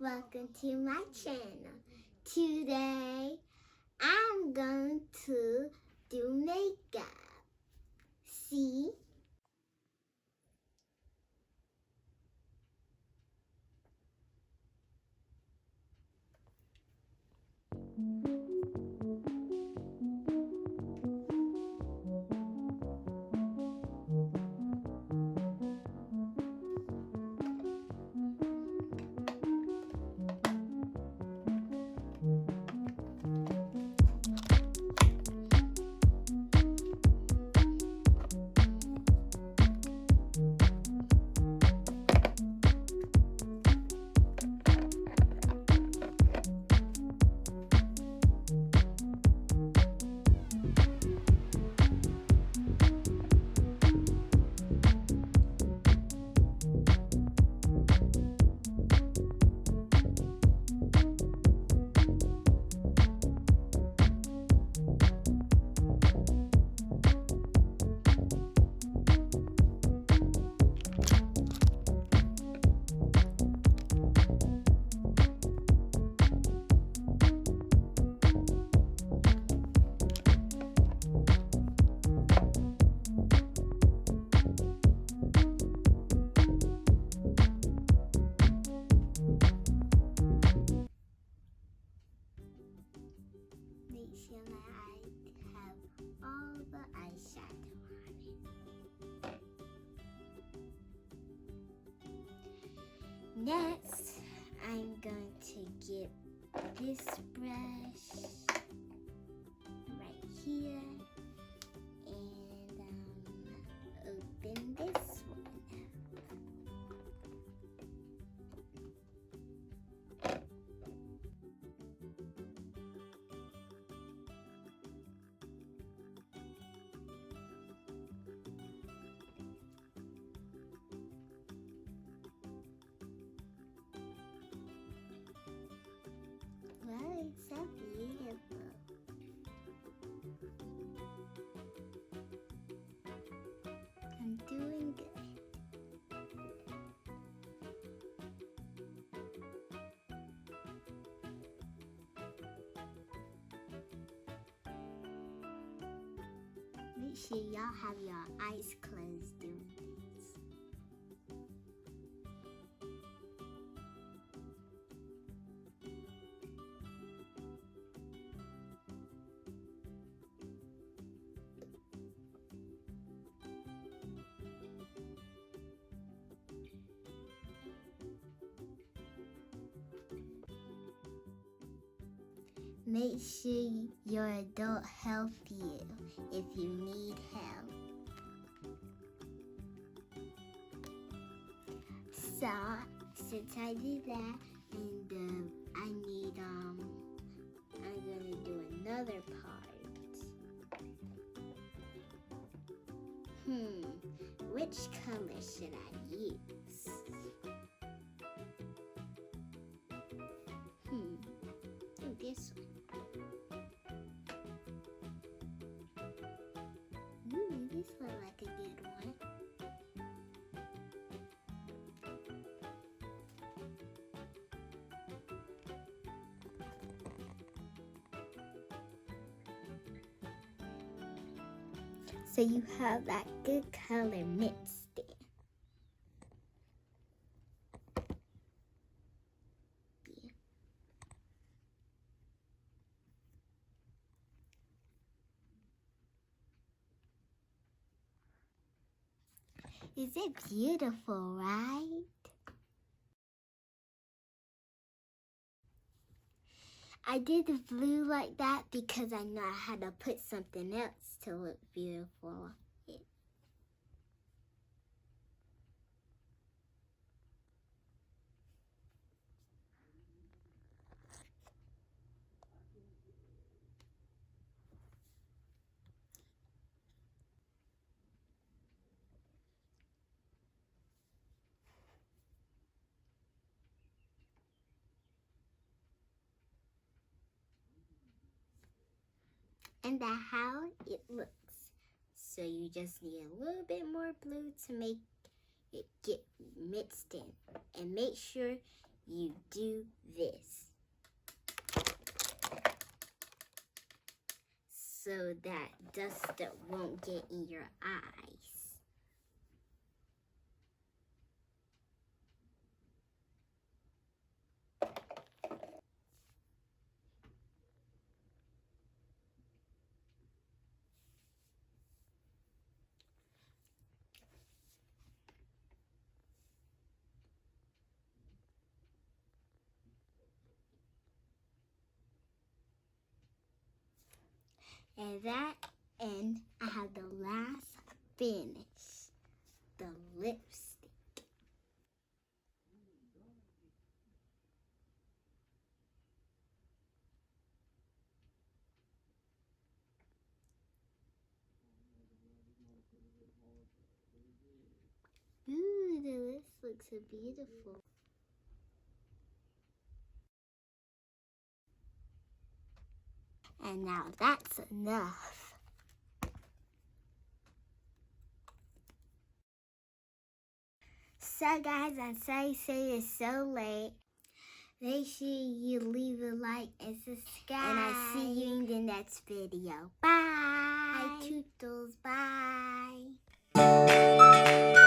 welcome to my channel. Today, I'm going to do makeup. See? Make sure my eyes have all the eyeshadow on it. Next, I'm going to get this brush right here and open this one. Wow, it's so beautiful. I'm doing good. Make sure y'all have your eyes closed doing this. Make sure your adult help you if you need help. So, since I did that, and I'm gonna do another part. Which color should I use? Do this one. This looks like a good one. So you have that good color mixed in. Yeah. Is it beautiful, right? I did the blue like that because I know I had to put something else to look beautiful. And that's how it looks. So you just need a little bit more blue to make it get mixed in. And make sure you do this. So that dust won't get in your eyes. And I have the last finish, the lipstick. Ooh, the lips look so beautiful. And now that's enough. So guys, I'm sorry it's so late. Make sure you leave a like and subscribe. And I'll see you in the next video. Bye. Bye, Toodles. Bye.